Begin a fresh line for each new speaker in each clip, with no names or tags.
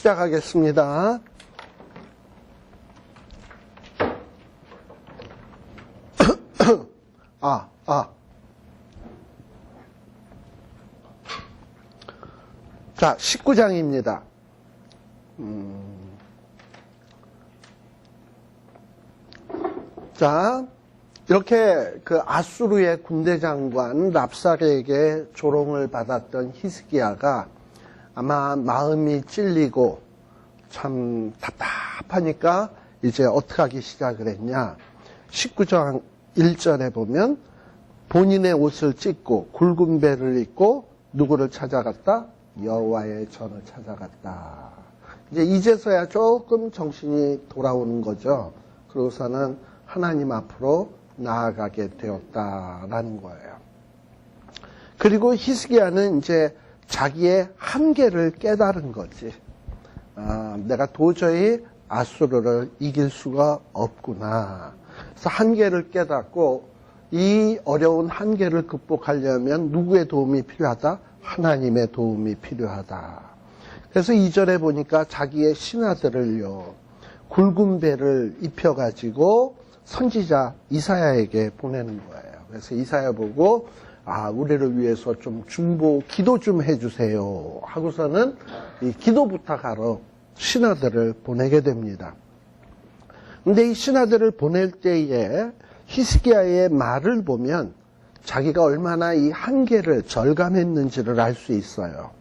시작하겠습니다. 자, 19장입니다. 자, 이렇게 그 아수르의 군대장관 랍사게에게 조롱을 받았던 히스기야가 아마 마음이 찔리고 참 답답하니까 이제 어떻게 하기 시작을 했냐. 19장 1절에 보면 본인의 옷을 찢고 굵은 배를 입고 누구를 찾아갔다? 여호와의 전을 찾아갔다. 이제서야 조금 정신이 돌아오는 거죠. 그러고서는 하나님 앞으로 나아가게 되었다라는 거예요. 그리고 히스기야는 이제 자기의 한계를 깨달은 거지. 내가 도저히 아수르를 이길 수가 없구나. 그래서 한계를 깨닫고 이 어려운 한계를 극복하려면 누구의 도움이 필요하다? 하나님의 도움이 필요하다. 그래서 2절에 보니까 자기의 신하들을요, 굵은 배를 입혀가지고 선지자 이사야에게 보내는 거예요. 그래서 이사야 보고 우리를 위해서 좀 중보 기도 좀 해주세요 하고서는 이 기도 부탁하러 신하들을 보내게 됩니다. 근데 이 신하들을 보낼 때에 히스기야의 말을 보면 자기가 얼마나 이 한계를 절감했는지를 알 수 있어요.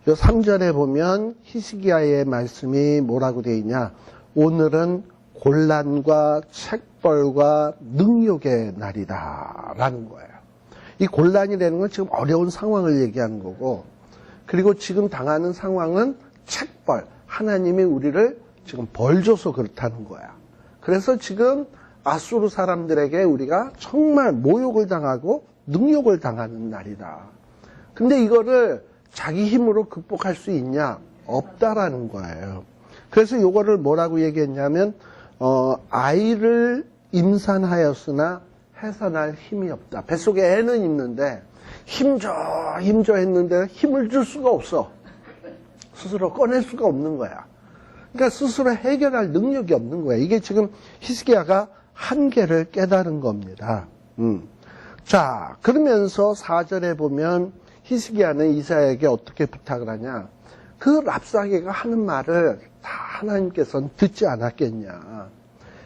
요 3절에 보면 히스기야의 말씀이 뭐라고 되어 있냐. 오늘은 곤란과 책벌과 능욕의 날이다 라는 거예요. 이 곤란이라는 건 지금 어려운 상황을 얘기하는 거고, 그리고 지금 당하는 상황은 책벌, 하나님이 우리를 지금 벌 줘서 그렇다는 거야. 그래서 지금 아수르 사람들에게 우리가 정말 모욕을 당하고 능욕을 당하는 날이다. 근데 이거를 자기 힘으로 극복할 수 있냐? 없다라는 거예요. 그래서 이거를 뭐라고 얘기했냐면 아이를 임산하였으나 해산할 힘이 없다. 뱃속에 애는 있는데 힘줘 했는데 힘을 줄 수가 없어. 스스로 꺼낼 수가 없는 거야. 그러니까 스스로 해결할 능력이 없는 거야. 이게 지금 히스기야가 한계를 깨달은 겁니다. 자, 그러면서 4절에 보면 히스기야는 이사야에게 어떻게 부탁을 하냐. 그 랍사게가 하는 말을 다 하나님께서는 듣지 않았겠냐.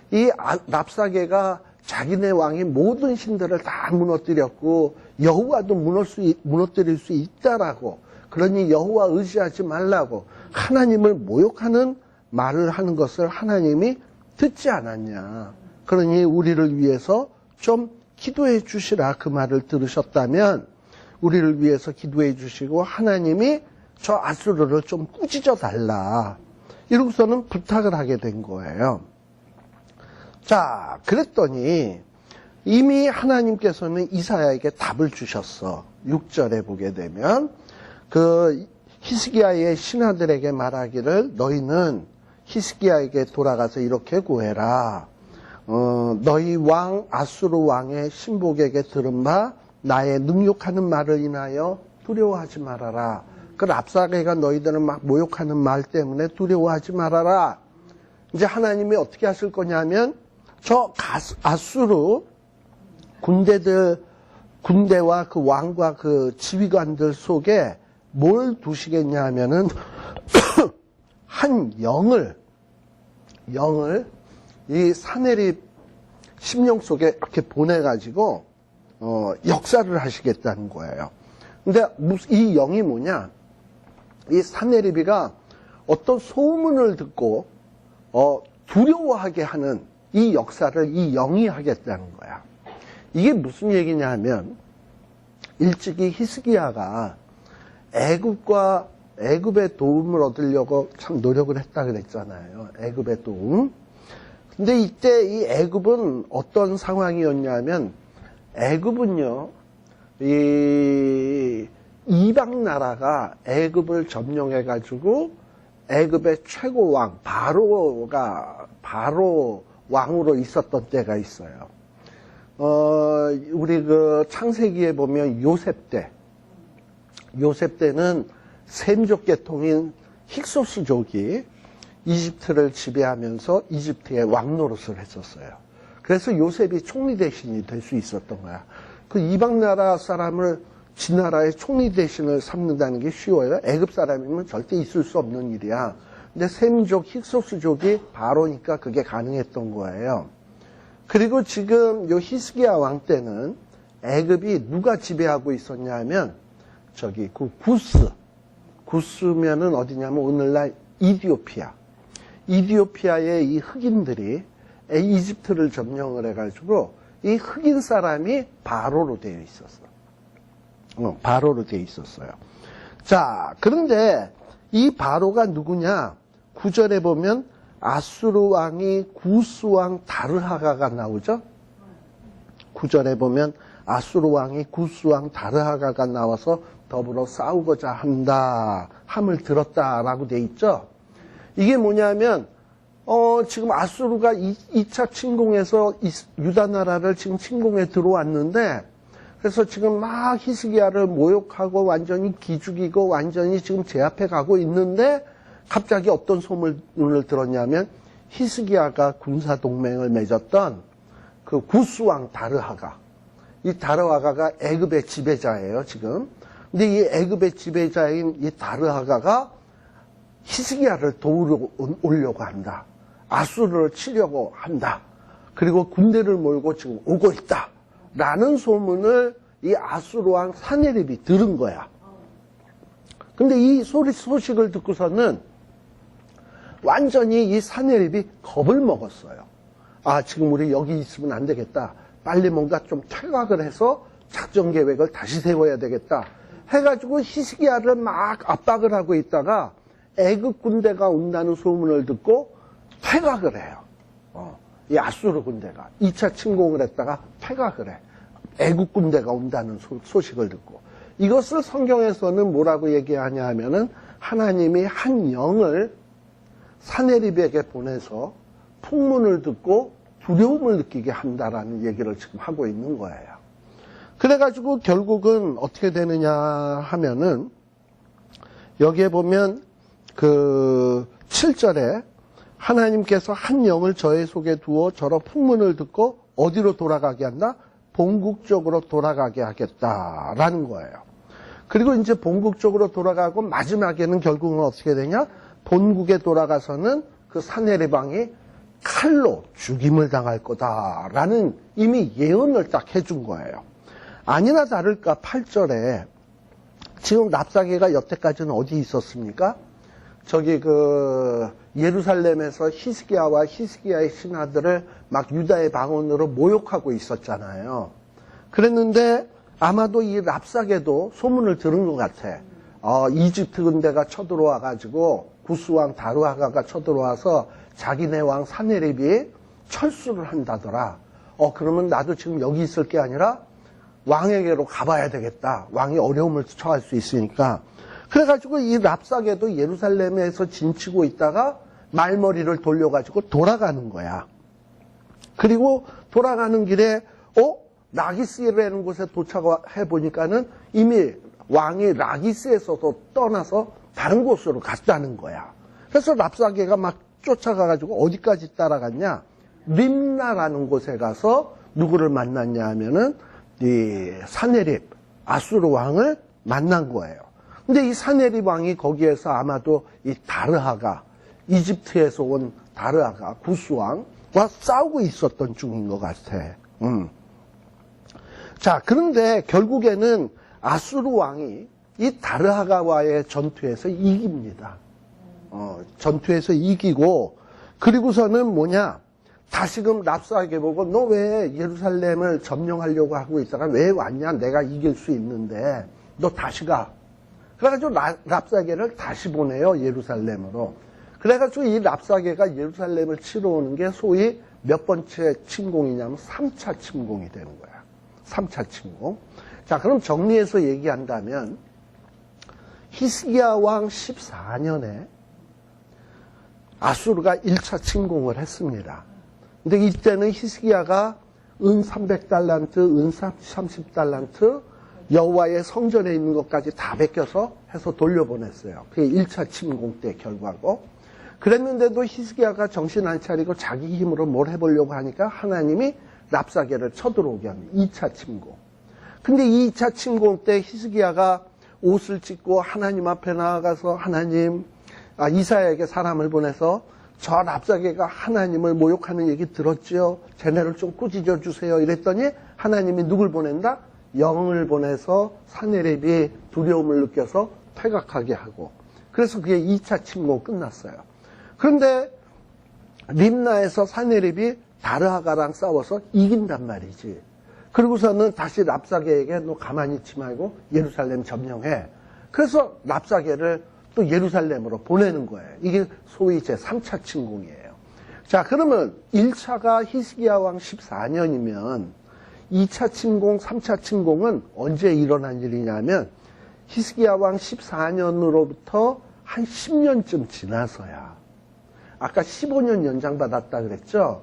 이 랍사게가 자기네 왕이 모든 신들을 다 무너뜨렸고 여호와도 무너뜨릴 수 있다라고, 그러니 여호와 의지하지 말라고 하나님을 모욕하는 말을 하는 것을 하나님이 듣지 않았냐. 그러니 우리를 위해서 좀 기도해 주시라. 그 말을 들으셨다면 우리를 위해서 기도해 주시고 하나님이 저 아수르를 좀 꾸짖어 달라. 이러고서는 부탁을 하게 된 거예요. 자, 그랬더니 이미 하나님께서는 이사야에게 답을 주셨어. 6절에 보게 되면 그 히스기야의 신하들에게 말하기를 너희는 히스기야에게 돌아가서 이렇게 구해라. 너희 왕 아수르 왕의 신복에게 들은 바 나의 능욕하는 말을 인하여 두려워하지 말아라. 그 랍사게가 너희들을 막 모욕하는 말 때문에 두려워하지 말아라. 이제 하나님이 어떻게 하실 거냐면 저 아수르 군대와 그 왕과 그 지휘관들 속에 뭘 두시겠냐 하면은 한 영을 이 사내립 심령 속에 이렇게 보내가지고 역사를 하시겠다는 거예요. 근데 이 영이 뭐냐? 이 사내립이가 어떤 소문을 듣고 두려워하게 하는 이 역사를 이 영이 하겠다는 거야. 이게 무슨 얘기냐 하면 일찍이 히스기야가 애굽의 도움을 얻으려고 참 노력을 했다 그랬잖아요. 애굽의 도움. 근데 이때 이 애굽은 어떤 상황이었냐면 애굽은요, 이 이방 나라가 애굽을 점령해가지고 애굽의 최고 왕 바로 왕으로 있었던 때가 있어요. 우리 그 창세기에 보면 요셉 때는 셈족 계통인 힉소스족이 이집트를 지배하면서 이집트의 왕 노릇을 했었어요. 그래서 요셉이 총리 대신이 될 수 있었던 거야. 그 이방 나라 사람을 지 나라의 총리 대신을 삼는다는 게 쉬워요? 애굽 사람이면 절대 있을 수 없는 일이야. 근데 셈족, 힉소스족이 바로니까 그게 가능했던 거예요. 그리고 지금 요 히스기야 왕 때는 애굽이 누가 지배하고 있었냐 하면 저기 그 구스면은 어디냐면 오늘날 이디오피아의 이 흑인들이 이집트를 점령을 해가지고 이 흑인 사람이 바로로 되어 있었어. 바로로 되어 있었어요. 자, 그런데 이 바로가 누구냐? 9절에 보면 아수르 왕이 구스 왕 다르하가가 나오죠? 9절에 보면 아수르 왕이 구스 왕 다르하가가 나와서 더불어 싸우고자 한다, 함을 들었다라고 돼 있죠? 이게 뭐냐면, 지금 아수르가 2차 침공해서 유다 나라를 지금 침공해 들어왔는데, 그래서 지금 막 히스기야를 모욕하고 완전히 기죽이고 완전히 지금 제압해 가고 있는데, 갑자기 어떤 소문을 들었냐면, 히스기야가 군사동맹을 맺었던 그 구스 왕 다르하가, 이 다르하가가 애굽의 지배자예요, 지금. 근데 이 애굽의 지배자인 이 다르하가가 히스기야를 도우러 오려고 한다. 아수르를 치려고 한다. 그리고 군대를 몰고 지금 오고 있다. 라는 소문을 이 아수르 왕 사네립이 들은 거야. 근데 이 소식을 듣고서는 완전히 이 사네립이 겁을 먹었어요. 아, 지금 우리 여기 있으면 안 되겠다. 빨리 뭔가 좀 퇴각을 해서 작전 계획을 다시 세워야 되겠다. 해가지고 히스기야를 막 압박을 하고 있다가 애굽 군대가 온다는 소문을 듣고 퇴각을 해요. 이 아수르 군대가 2차 침공을 했다가 퇴각을 해. 애굽 군대가 온다는 소식을 듣고. 이것을 성경에서는 뭐라고 얘기하냐 하면은 하나님이 한 영을 사네립에게 보내서 풍문을 듣고 두려움을 느끼게 한다라는 얘기를 지금 하고 있는 거예요. 그래가지고 결국은 어떻게 되느냐 하면은 여기에 보면 그 7절에 하나님께서 한 영을 저의 속에 두어 저로 풍문을 듣고 어디로 돌아가게 한다? 본국 쪽으로 돌아가게 하겠다라는 거예요. 그리고 이제 본국 쪽으로 돌아가고 마지막에는 결국은 어떻게 되냐? 본국에 돌아가서는 그 사네립 왕이 칼로 죽임을 당할 거다라는 이미 예언을 딱 해준 거예요. 아니나 다를까 8절에 지금 랍사게가 여태까지는 어디 있었습니까? 저기 그 예루살렘에서 히스기야와 히스기야의 신하들을 막 유다의 방언으로 모욕하고 있었잖아요. 그랬는데 아마도 이 랍사게도 소문을 들은 것 같아. 이집트 군대가 쳐들어와 가지고 구스 왕 다르하가가 쳐들어와서 자기네 왕 사네립이 철수를 한다더라. 그러면 나도 지금 여기 있을 게 아니라 왕에게로 가봐야 되겠다. 왕이 어려움을 처할 수 있으니까. 그래가지고 이 랍사게도 예루살렘에서 진치고 있다가 말머리를 돌려가지고 돌아가는 거야. 그리고 돌아가는 길에 라기스라는 곳에 도착해 보니까는 이미 왕이 라기스에서도 떠나서 다른 곳으로 갔다는 거야. 그래서 랍사게가 막 쫓아가가지고 어디까지 따라갔냐? 림나라는 곳에 가서 누구를 만났냐 하면은 이 사네립 아수르 왕을 만난 거예요. 근데 이 사네립 왕이 거기에서 아마도 이 다르하가 이집트에서 온 다르하가 구스 왕과 싸우고 있었던 중인 것 같아. 자, 그런데 결국에는 아수르 왕이 이 다르하가와의 전투에서 이깁니다. 전투에서 이기고, 그리고서는 뭐냐, 다시금 랍사게 보고 너 왜 예루살렘을 점령하려고 하고 있다가 왜 왔냐? 내가 이길 수 있는데 너 다시 가. 그래가지고 랍사게를 다시 보내요, 예루살렘으로. 그래가지고 이 랍사게가 예루살렘을 치러 오는 게 소위 몇 번째 침공이냐면 3차 침공이 되는 거야. 3차 침공. 자, 그럼 정리해서 얘기한다면 히스기야 왕 14년에 아수르가 1차 침공을 했습니다. 근데 이때는 히스기야가 은 300달란트, 은 30달란트, 여호와의 성전에 있는 것까지 다 베껴서 해서 돌려보냈어요. 그게 1차 침공 때 결과고. 그랬는데도 히스기야가 정신 안 차리고 자기 힘으로 뭘 해보려고 하니까 하나님이 랍사게를 쳐들어오게 합니다. 2차 침공. 근데 2차 침공 때 히스기야가 옷을 찢고 하나님 앞에 나아가서 하나님, 이사야에게 사람을 보내서 저 랍사게가 하나님을 모욕하는 얘기 들었지요? 쟤네를 좀 꾸짖어 주세요. 이랬더니 하나님이 누굴 보낸다? 영을 보내서 사네립이 두려움을 느껴서 퇴각하게 하고. 그래서 그게 2차 침공 끝났어요. 그런데 림나에서 사네립이 다르하가랑 싸워서 이긴단 말이지. 그러고서는 다시 랍사게에게 너 가만히 있지 말고 예루살렘 점령해. 그래서 랍사게를 또 예루살렘으로 보내는 거예요. 이게 소위 제3차 침공이에요. 자, 그러면 1차가 히스기야 왕 14년이면 2차 침공, 3차 침공은 언제 일어난 일이냐면 히스기야 왕 14년으로부터 한 10년쯤 지나서야. 아까 15년 연장받았다 그랬죠?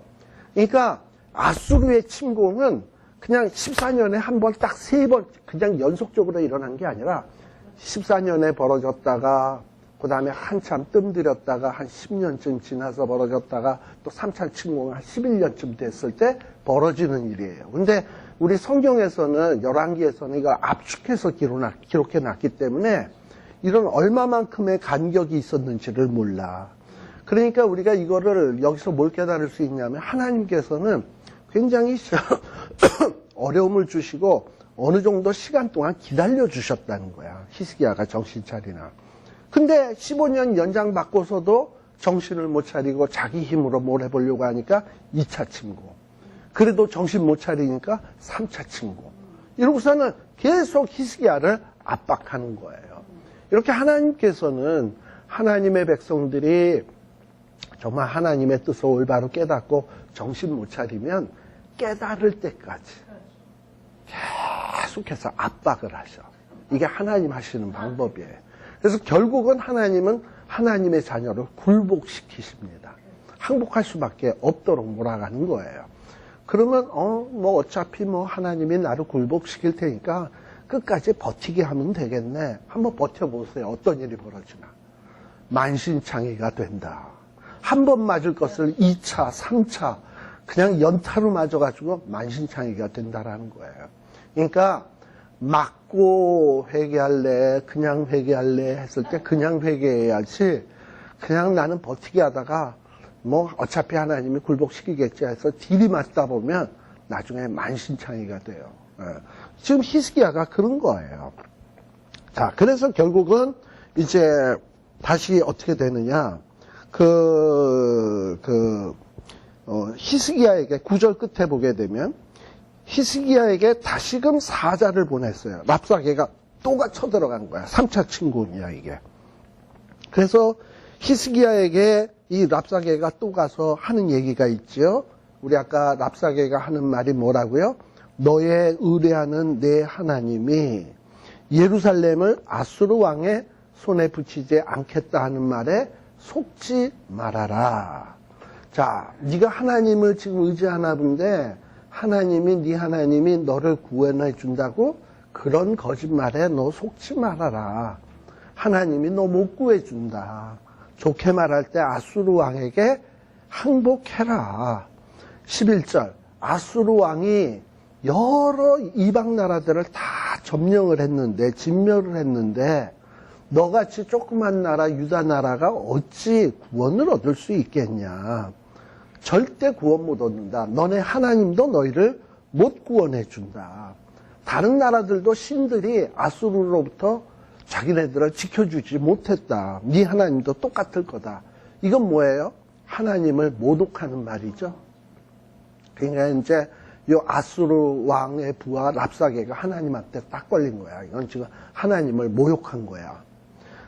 그러니까 아수르의 침공은 그냥 14년에 한 번 딱 3번 그냥 연속적으로 일어난 게 아니라 14년에 벌어졌다가 그 다음에 한참 뜸들였다가 한 10년쯤 지나서 벌어졌다가 또 3차 침공이 한 11년쯤 됐을 때 벌어지는 일이에요. 근데 우리 성경에서는 열왕기에서는 이걸 압축해서 기록해 놨기 때문에 이런 얼마만큼의 간격이 있었는지를 몰라. 그러니까 우리가 이거를 여기서 뭘 깨달을 수 있냐면 하나님께서는 굉장히 어려움을 주시고 어느 정도 시간 동안 기다려 주셨다는 거야. 히스기야가 정신 차리나. 근데 15년 연장받고서도 정신을 못 차리고 자기 힘으로 뭘 해보려고 하니까 2차 침공. 그래도 정신 못 차리니까 3차 침공. 이러고서는 계속 히스기야를 압박하는 거예요. 이렇게 하나님께서는 하나님의 백성들이 정말 하나님의 뜻을 올바로 깨닫고 정신 못 차리면 깨달을 때까지 계속해서 압박을 하셔. 이게 하나님 하시는 방법이에요. 그래서 결국은 하나님은 하나님의 자녀를 굴복시키십니다. 항복할 수밖에 없도록 몰아가는 거예요. 그러면 어차피 하나님이 나를 굴복시킬 테니까 끝까지 버티게 하면 되겠네. 한번 버텨보세요. 어떤 일이 벌어지나. 만신창이가 된다. 한 번 맞을 것을 2차, 3차 그냥 연타로 맞아가지고 만신창이가 된다라는 거예요. 그러니까 맞고 회개할래, 그냥 회개할래 했을 때 그냥 회개해야지 그냥 나는 버티게 하다가 어차피 하나님이 굴복시키겠지 해서 딜이 맞다 보면 나중에 만신창이가 돼요. 지금 히스기야가 그런 거예요. 자, 그래서 결국은 이제 다시 어떻게 되느냐. 히스기야에게 9절 끝에 보게 되면 히스기야에게 다시금 사자를 보냈어요. 랍사게가 또가 쳐들어간 거야. 3차 침공이야 이게. 그래서 히스기야에게 이 랍사게가 또 가서 하는 얘기가 있죠. 우리 아까 랍사게가 하는 말이 뭐라고요? 너의 의뢰하는 내 하나님이 예루살렘을 아수르 왕의 손에 붙이지 않겠다 하는 말에 속지 말아라. 자, 네가 하나님을 지금 의지하나 본데 하나님이 네 하나님이 너를 구원해 준다고 그런 거짓말에 너 속지 말아라. 하나님이 너 못 구해 준다. 좋게 말할 때 아수르 왕에게 항복해라. 11절 아수르 왕이 여러 이방 나라들을 다 점령을 했는데 진멸을 했는데 너같이 조그만 나라 유다 나라가 어찌 구원을 얻을 수 있겠냐. 절대 구원 못 얻는다. 너네 하나님도 너희를 못 구원해 준다. 다른 나라들도 신들이 아수르로부터 자기네들을 지켜주지 못했다. 네 하나님도 똑같을 거다. 이건 뭐예요? 하나님을 모독하는 말이죠. 그러니까 이제 요 아수르 왕의 부하 랍사게가 하나님한테 딱 걸린 거야. 이건 지금 하나님을 모욕한 거야.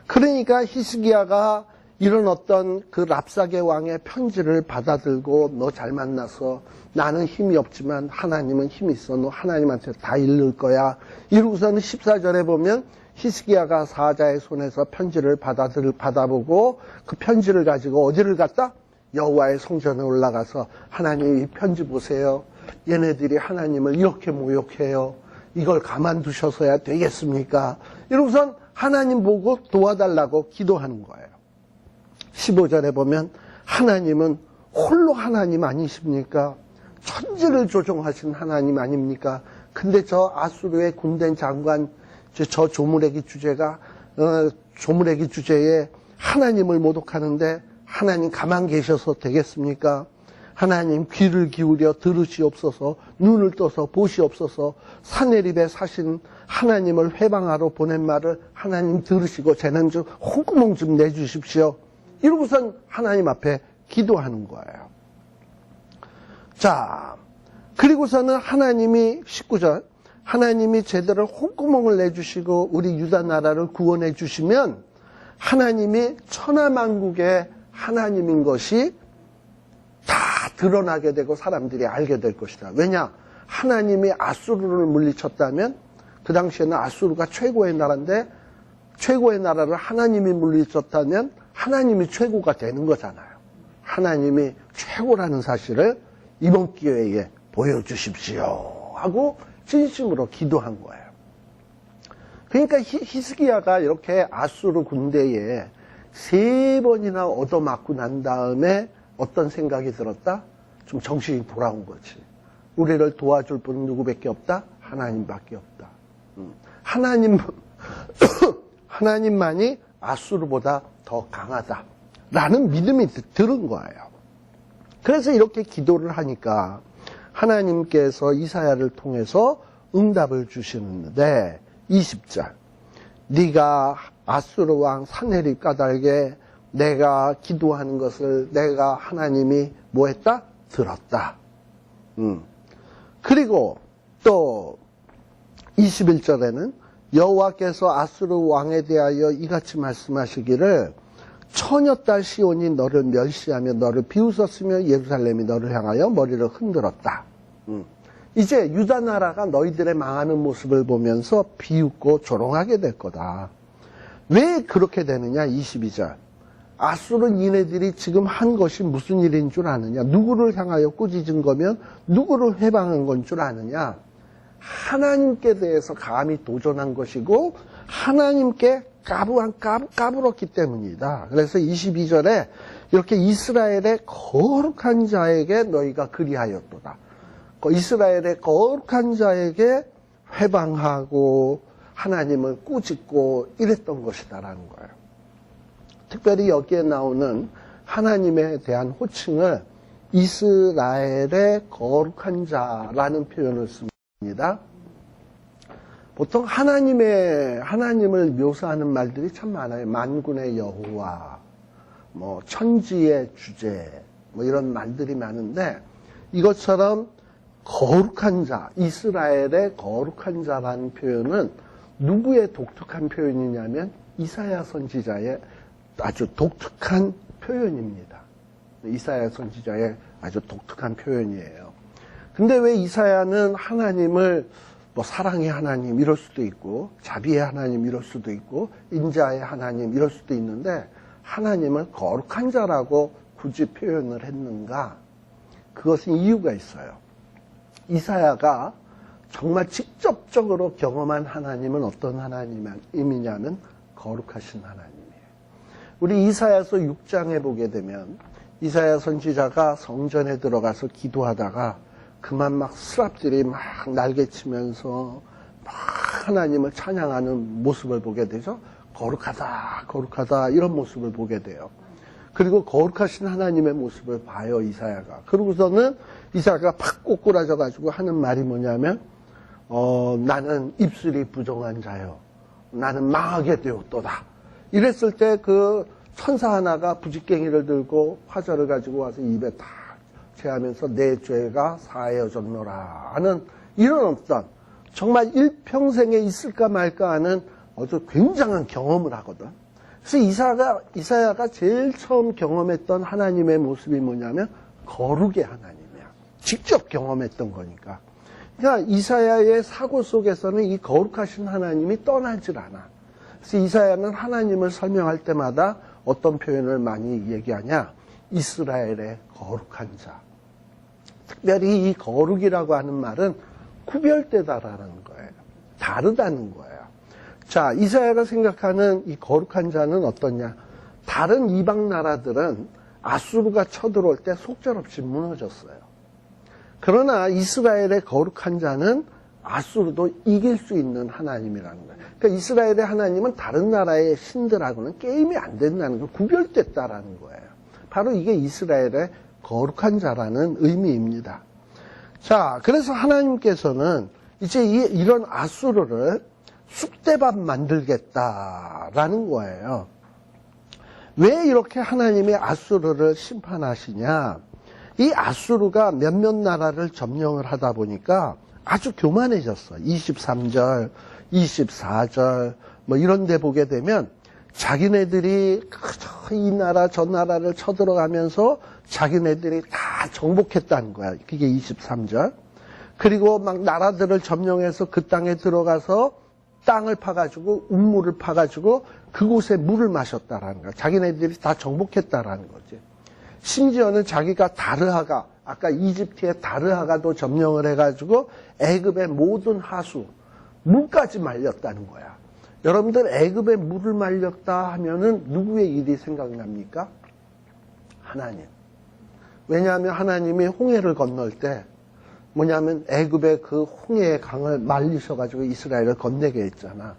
그러니까 히스기야가 이런 어떤 그 랍사게 왕의 편지를 받아들고 너 잘 만나서 나는 힘이 없지만 하나님은 힘이 있어. 너 하나님한테 다 잃을 거야. 이러고서는 14절에 보면 히스기야가 사자의 손에서 편지를 받아보고 그 편지를 가지고 어디를 갔다? 여호와의 성전에 올라가서 하나님 이 편지 보세요. 얘네들이 하나님을 이렇게 모욕해요. 이걸 가만두셔서야 되겠습니까? 이러고선 하나님 보고 도와달라고 기도하는 거예요. 15절에 보면 하나님은 홀로 하나님 아니십니까? 천지를 조종하신 하나님 아닙니까? 근데 저 아수르의 군대 장관, 저 조무래기 주제에 하나님을 모독하는데 하나님 가만 계셔서 되겠습니까? 하나님 귀를 기울여 들으시옵소서, 눈을 떠서 보시옵소서, 사내립에 사신 하나님을 회방하러 보낸 말을 하나님 들으시고 재난 좀 홍구멍 좀 내주십시오. 이러고선 하나님 앞에 기도하는 거예요. 자, 그리고서는 하나님이 19절 하나님이 제대로 홍구멍을 내주시고 우리 유다 나라를 구원해 주시면 하나님이 천하만국의 하나님인 것이 다 드러나게 되고 사람들이 알게 될 것이다. 왜냐? 하나님이 아수르를 물리쳤다면 그 당시에는 아수르가 최고의 나라인데 최고의 나라를 하나님이 물리쳤다면 하나님이 최고가 되는 거잖아요. 하나님이 최고라는 사실을 이번 기회에 보여주십시오 하고 진심으로 기도한 거예요. 그러니까 히스기야가 이렇게 아수르 군대에 3번이나 얻어맞고 난 다음에 어떤 생각이 들었다? 좀 정신이 돌아온 거지. 우리를 도와줄 분은 누구밖에 없다? 하나님밖에 없다. 하나님만이 아수르보다 더 강하다 라는 믿음이 들은 거예요. 그래서 이렇게 기도를 하니까 하나님께서 이사야를 통해서 응답을 주시는데 20절 네가 아수르 왕 사네립 까닭에 내가 기도하는 것을 내가 하나님이 뭐했다? 들었다. 그리고 또 21절에는 여호와께서 아수르 왕에 대하여 이같이 말씀하시기를 처녀딸 시온이 너를 멸시하며 너를 비웃었으며 예루살렘이 너를 향하여 머리를 흔들었다. 이제 유다 나라가 너희들의 망하는 모습을 보면서 비웃고 조롱하게 될 거다. 왜 그렇게 되느냐? 22절 아수르 니네들이 지금 한 것이 무슨 일인 줄 아느냐? 누구를 향하여 꾸짖은 거면 누구를 해방한 건 줄 아느냐? 하나님께 대해서 감히 도전한 것이고 하나님께 까불었기 때문이다. 그래서 22절에 이렇게 이스라엘의 거룩한 자에게 너희가 그리하였도다. 이스라엘의 거룩한 자에게 회방하고 하나님을 꾸짖고 이랬던 것이다라는 거예요. 특별히 여기에 나오는 하나님에 대한 호칭을 이스라엘의 거룩한 자라는 표현을 씁니다. 보통 하나님을 묘사하는 말들이 참 많아요. 만군의 여호와, 천지의 주제, 이런 말들이 많은데 이것처럼 거룩한 자, 이스라엘의 거룩한 자라는 표현은 누구의 독특한 표현이냐면 이사야 선지자의 아주 독특한 표현입니다. 이사야 선지자의 아주 독특한 표현이에요. 근데 왜 이사야는 하나님을 사랑의 하나님 이럴 수도 있고 자비의 하나님 이럴 수도 있고 인자의 하나님 이럴 수도 있는데 하나님을 거룩한 자라고 굳이 표현을 했는가? 그것은 이유가 있어요. 이사야가 정말 직접적으로 경험한 하나님은 어떤 하나님이냐면 거룩하신 하나님이에요. 우리 이사야서 6장에 보게 되면 이사야 선지자가 성전에 들어가서 기도하다가 그만 막 스랍들이 막 날개치면서 막 하나님을 찬양하는 모습을 보게 되죠. 거룩하다, 거룩하다 이런 모습을 보게 돼요. 그리고 거룩하신 하나님의 모습을 봐요, 이사야가. 그러고서는 이사야가 팍 꼬꾸라져가지고 하는 말이 뭐냐면 나는 입술이 부정한 자요. 나는 망하게 되었도다. 이랬을 때 그 천사 하나가 부직갱이를 들고 화살을 가지고 와서 입에 다 제하면서 내 죄가 사해졌노라 하는 이런 어떤 정말 일평생에 있을까 말까 하는 아주 굉장한 경험을 하거든. 그래서 이사야가 제일 처음 경험했던 하나님의 모습이 뭐냐면 거룩의 하나님이야. 직접 경험했던 거니까. 그러니까 이사야의 사고 속에서는 이 거룩하신 하나님이 떠나질 않아. 그래서 이사야는 하나님을 설명할 때마다 어떤 표현을 많이 얘기하냐? 이스라엘의 거룩한 자. 특별히 이 거룩이라고 하는 말은 구별되다라는 거예요. 다르다는 거예요. 자, 이사야가 생각하는 이 거룩한 자는 어떠냐? 다른 이방 나라들은 아수르가 쳐들어올 때 속절없이 무너졌어요. 그러나 이스라엘의 거룩한 자는 아수르도 이길 수 있는 하나님이라는 거예요. 그러니까 이스라엘의 하나님은 다른 나라의 신들하고는 게임이 안 된다는 거, 구별됐다라는 거예요. 바로 이게 이스라엘의 거룩한 자라는 의미입니다. 자, 그래서 하나님께서는 이제 이런 아수르를 쑥대밭 만들겠다라는 거예요. 왜 이렇게 하나님이 아수르를 심판하시냐? 이 아수르가 몇몇 나라를 점령을 하다 보니까 아주 교만해졌어. 23절, 24절 뭐 이런 데 보게 되면 자기네들이 이 나라 저 나라를 쳐들어가면서 자기네들이 다 정복했다는 거야. 그게 23절. 그리고 막 나라들을 점령해서 그 땅에 들어가서 땅을 파가지고 운물을 파가지고 그곳에 물을 마셨다라는 거야. 자기네들이 다 정복했다라는 거지. 심지어는 자기가 다르하가, 아까 이집트의 다르하가도 점령을 해가지고 애굽의 모든 하수, 물까지 말렸다는 거야. 여러분들 애굽의 물을 말렸다 하면은 누구의 일이 생각납니까? 하나님. 왜냐하면 하나님이 홍해를 건널 때 뭐냐면 애굽의 그 홍해의 강을 말리셔가지고 이스라엘을 건네게 했잖아.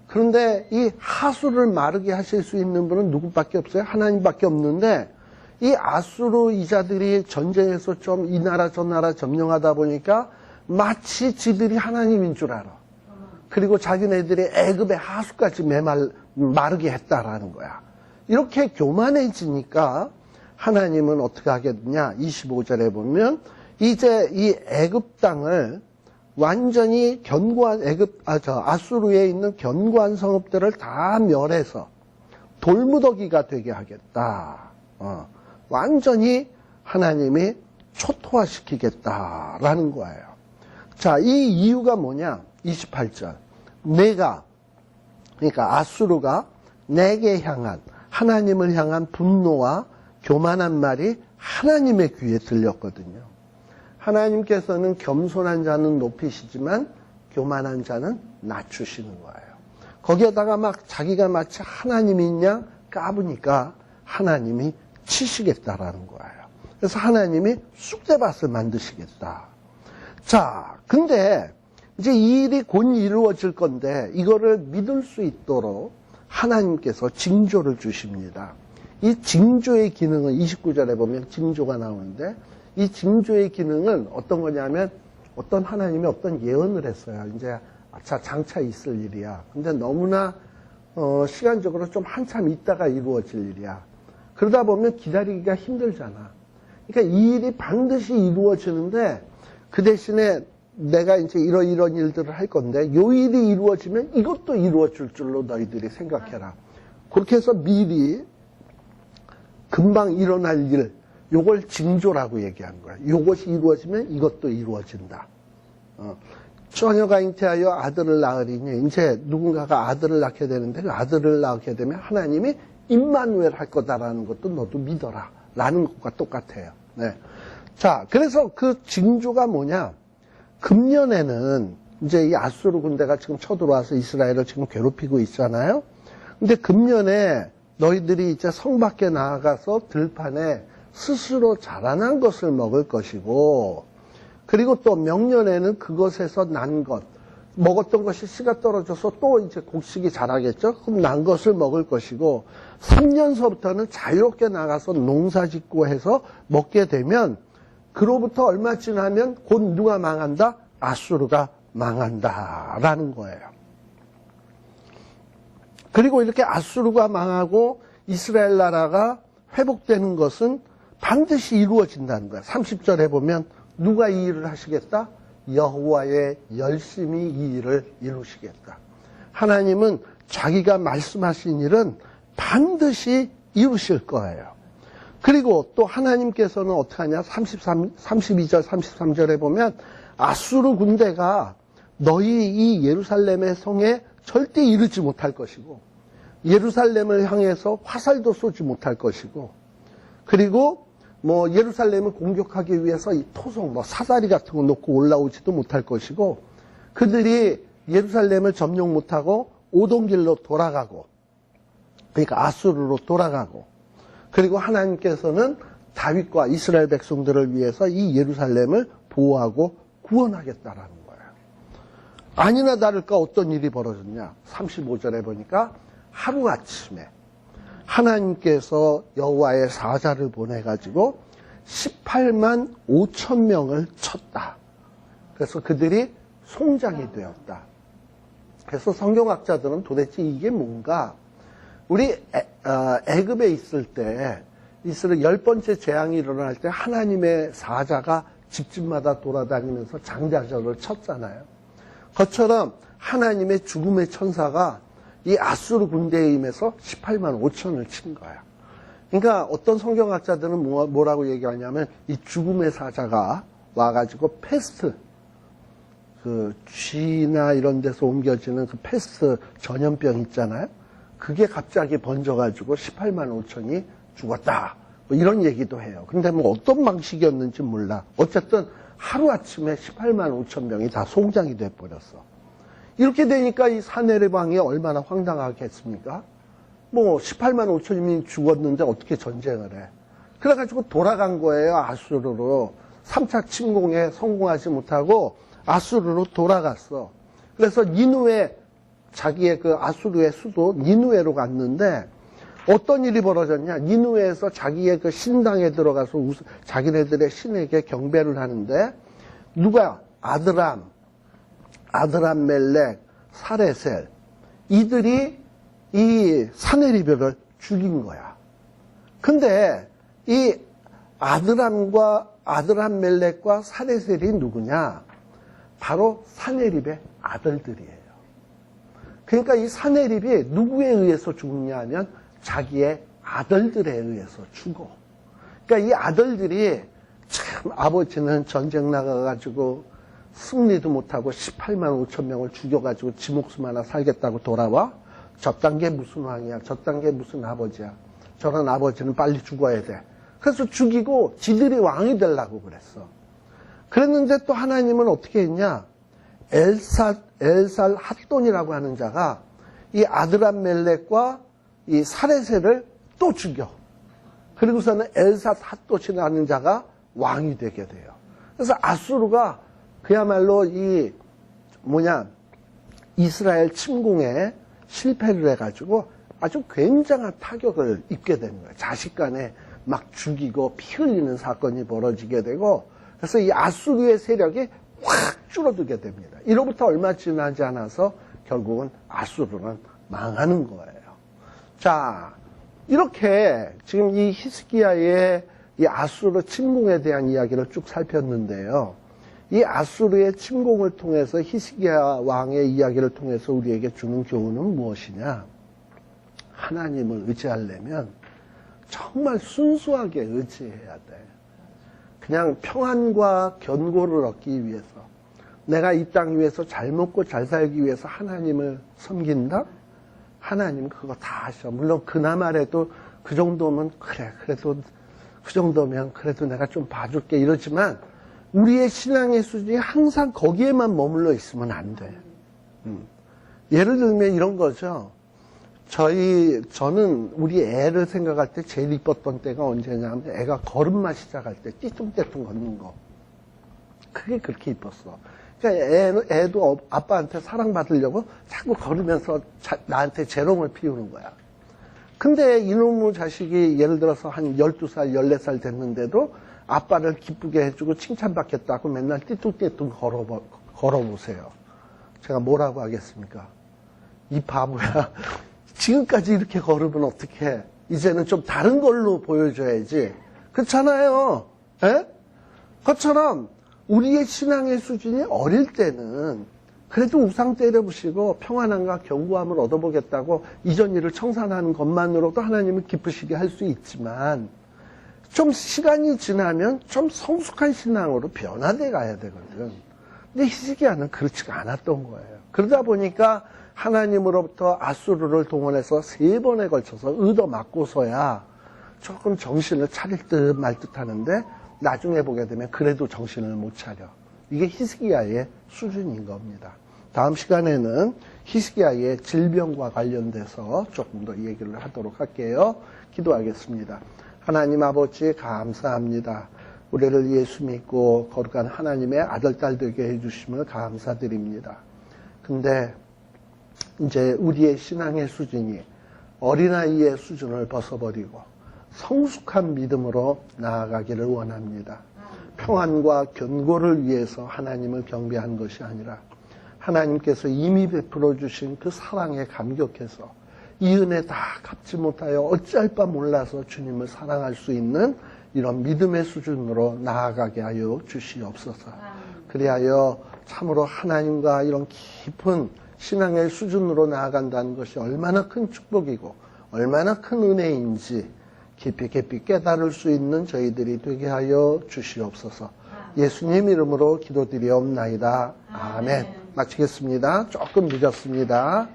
그런데 이 하수를 마르게 하실 수 있는 분은 누구밖에 없어요? 하나님밖에 없는데 이 아수르 이자들이 전쟁에서 좀 이 나라 저 나라 점령하다 보니까 마치 지들이 하나님인 줄 알아. 그리고 자기네들이 애굽의 하수까지 마르게 했다라는 거야. 이렇게 교만해지니까 하나님은 어떻게 하겠느냐? 25절에 보면 이제 이 애굽 땅을 완전히 견고한 아수르에 있는 견고한 성읍들을 다 멸해서 돌무더기가 되게 하겠다. 완전히 하나님이 초토화시키겠다라는 거예요. 자, 이 이유가 뭐냐? 28절. 그러니까 아수르가 내게 향한, 하나님을 향한 분노와 교만한 말이 하나님의 귀에 들렸거든요. 하나님께서는 겸손한 자는 높이시지만 교만한 자는 낮추시는 거예요. 거기에다가 막 자기가 마치 하나님이냐 까부니까 하나님이 치시겠다라는 거예요. 그래서 하나님이 쑥대밭을 만드시겠다. 자, 근데 이제 이 일이 곧 이루어질 건데 이거를 믿을 수 있도록 하나님께서 징조를 주십니다. 이 징조의 기능은 29절에 보면 징조가 나오는데 이 징조의 기능은 어떤 거냐면 어떤 하나님이 어떤 예언을 했어요. 이제 장차 있을 일이야. 근데 너무나 시간적으로 좀 한참 있다가 이루어질 일이야. 그러다 보면 기다리기가 힘들잖아. 그러니까 이 일이 반드시 이루어지는데 그 대신에 내가 이제 이런 일들을 할 건데 이 일이 이루어지면 이것도 이루어질 줄로 너희들이 생각해라. 그렇게 해서 미리 금방 일어날 일, 요걸 징조라고 얘기하는 거야. 요것이 이루어지면 이것도 이루어진다. 처녀가 잉태하여 아들을 낳으리니 이제 누군가가 아들을 낳게 되는데 그 아들을 낳게 되면 하나님이 임마누엘 할 거다라는 것도 너도 믿어라 라는 것과 똑같아요. 네. 자, 그래서 그 징조가 뭐냐? 금년에는 이제 이 아수르 군대가 지금 쳐들어와서 이스라엘을 지금 괴롭히고 있잖아요. 근데 금년에 너희들이 이제 성 밖에 나아가서 들판에 스스로 자라난 것을 먹을 것이고, 그리고 또 명년에는 그것에서 난 것, 먹었던 것이 씨가 떨어져서 또 이제 곡식이 자라겠죠? 그럼 난 것을 먹을 것이고, 3년서부터는 자유롭게 나가서 농사 짓고 해서 먹게 되면, 그로부터 얼마 지나면 곧 누가 망한다? 아수르가 망한다라는 거예요. 그리고 이렇게 아수르가 망하고 이스라엘 나라가 회복되는 것은 반드시 이루어진다는 거야. 30절에 보면 누가 이 일을 하시겠다? 여호와의 열심히 이 일을 이루시겠다. 하나님은 자기가 말씀하신 일은 반드시 이루실 거예요. 그리고 또 하나님께서는 어떻게 하냐? 32절, 33절에 보면 아수르 군대가 너희 이 예루살렘의 성에 절대 이르지 못할 것이고 예루살렘을 향해서 화살도 쏘지 못할 것이고 그리고 뭐 예루살렘을 공격하기 위해서 이 토성, 뭐 사다리 같은 거 놓고 올라오지도 못할 것이고 그들이 예루살렘을 점령 못하고 오던 길로 돌아가고, 그러니까 아수르로 돌아가고, 그리고 하나님께서는 다윗과 이스라엘 백성들을 위해서 이 예루살렘을 보호하고 구원하겠다라는 거예요. 아니나 다를까 어떤 일이 벌어졌냐. 35절에 보니까 하루아침에 하나님께서 여호와의 사자를 보내가지고 18만 5천 명을 쳤다. 그래서 그들이 송장이 되었다. 그래서 성경학자들은 도대체 이게 뭔가, 우리 애굽에 있을 때 이스라엘 10번째 재앙이 일어날 때 하나님의 사자가 집집마다 돌아다니면서 장자절을 쳤잖아요. 그것처럼 하나님의 죽음의 천사가 이 아수르 군대에 임해서 18만 5천을 친 거야. 그러니까 어떤 성경학자들은 뭐라고 얘기하냐면 이 죽음의 사자가 와가지고 패스트, 그 쥐나 이런 데서 옮겨지는 그 패스트 전염병 있잖아요. 그게 갑자기 번져가지고 18만 5천이 죽었다. 뭐 이런 얘기도 해요. 근데 뭐 어떤 방식이었는지 몰라. 어쨌든 하루아침에 18만 5천 명이 다 송장이 돼버렸어. 이렇게 되니까 이 사내립 왕이 얼마나 황당하겠습니까? 뭐 18만 5천이 죽었는데 어떻게 전쟁을 해. 그래가지고 돌아간 거예요. 아수르로. 3차 침공에 성공하지 못하고 아수르로 돌아갔어. 그래서 니누에, 자기의 그 아수르의 수도 니누에로 갔는데 어떤 일이 벌어졌냐. 니누에에서 자기의 그 신당에 들어가서 자기네들의 신에게 경배를 하는데 누가? 아드람, 멜렉, 사레셀, 이들이 이 사네리벨을 죽인 거야. 근데 이 아드람 멜렉과 사레셀이 누구냐? 바로 사네립의 아들들이에요. 그러니까 이 사네립이 누구에 의해서 죽느냐 하면 자기의 아들들에 의해서 죽어. 그러니까 이 아들들이 참, 아버지는 전쟁 나가가지고 승리도 못하고 18만 5천 명을 죽여가지고 지 목숨 하나 살겠다고 돌아와? 저딴 게 무슨 왕이야? 저딴 게 무슨 아버지야? 저런 아버지는 빨리 죽어야 돼. 그래서 죽이고 지들이 왕이 되려고 그랬어. 그랬는데 또 하나님은 어떻게 했냐? 엘살 핫돈이라고 하는 자가 이 아드람 멜렉과 이 사레셀을 또 죽여. 그리고서는 엘살 핫돈이라는 자가 왕이 되게 돼요. 그래서 아수르가 그야말로 이스라엘 침공에 실패를 해가지고 아주 굉장한 타격을 입게 되는 거예요. 자식 간에 막 죽이고 피 흘리는 사건이 벌어지게 되고, 그래서 이 아수르의 세력이 확 줄어들게 됩니다. 이로부터 얼마 지나지 않아서 결국은 아수르는 망하는 거예요. 자, 이렇게 지금 이 히스기야의 이 아수르 침공에 대한 이야기를 쭉 살폈는데요. 이 아수르의 침공을 통해서 히스기야 왕의 이야기를 통해서 우리에게 주는 교훈은 무엇이냐? 하나님을 의지하려면 정말 순수하게 의지해야 돼. 그냥 평안과 견고를 얻기 위해서, 내가 이 땅 위에서 잘 먹고 잘 살기 위해서 하나님을 섬긴다? 하나님은 그거 다 하셔. 물론 그나마라도 그 정도면 그래도 그 정도면 그래도 내가 좀 봐줄게 이러지만 우리의 신앙의 수준이 항상 거기에만 머물러 있으면 안 돼. 예를 들면 이런 거죠. 저는 우리 애를 생각할 때 제일 이뻤던 때가 언제냐면 애가 걸음마 시작할 때 띠뚱띠뚱 걷는 거. 그게 그렇게 이뻤어. 그러니까 애도 아빠한테 사랑받으려고 자꾸 걸으면서 나한테 재롱을 피우는 거야. 근데 이놈의 자식이 예를 들어서 한 12살, 14살 됐는데도 아빠를 기쁘게 해주고 칭찬받겠다고 맨날 띠뚱띠뚱 걸어보세요. 제가 뭐라고 하겠습니까? 이 바보야. 지금까지 이렇게 걸으면 어떡해. 이제는 좀 다른 걸로 보여줘야지. 그렇잖아요. 에? 그것처럼 우리의 신앙의 수준이 어릴 때는 그래도 우상 때려부시고 평안함과 견고함을 얻어보겠다고 이전 일을 청산하는 것만으로도 하나님을 기쁘시게 할 수 있지만 좀 시간이 지나면 좀 성숙한 신앙으로 변화돼 가야 되거든. 근데 히스기야는 그렇지가 않았던 거예요. 그러다 보니까 하나님으로부터 아수르를 동원해서 3번에 걸쳐서 얻어맞고서야 조금 정신을 차릴 듯 말 듯 하는데 나중에 보게 되면 그래도 정신을 못 차려. 이게 히스기야의 수준인 겁니다. 다음 시간에는 히스기야의 질병과 관련돼서 조금 더 얘기를 하도록 할게요. 기도하겠습니다. 하나님 아버지 감사합니다. 우리를 예수 믿고 거룩한 하나님의 아들, 딸 되게 해주심을 감사드립니다. 근데 이제 우리의 신앙의 수준이 어린아이의 수준을 벗어버리고 성숙한 믿음으로 나아가기를 원합니다. 평안과 견고를 위해서 하나님을 경배한 것이 아니라 하나님께서 이미 베풀어 주신 그 사랑에 감격해서 이 은혜 다 갚지 못하여 어찌할 바 몰라서 주님을 사랑할 수 있는 이런 믿음의 수준으로 나아가게 하여 주시옵소서. 그리하여 참으로 하나님과 이런 깊은 신앙의 수준으로 나아간다는 것이 얼마나 큰 축복이고 얼마나 큰 은혜인지 깊이 깨달을 수 있는 저희들이 되게 하여 주시옵소서. 예수님 이름으로 기도드리옵나이다. 아멘. 마치겠습니다. 조금 늦었습니다.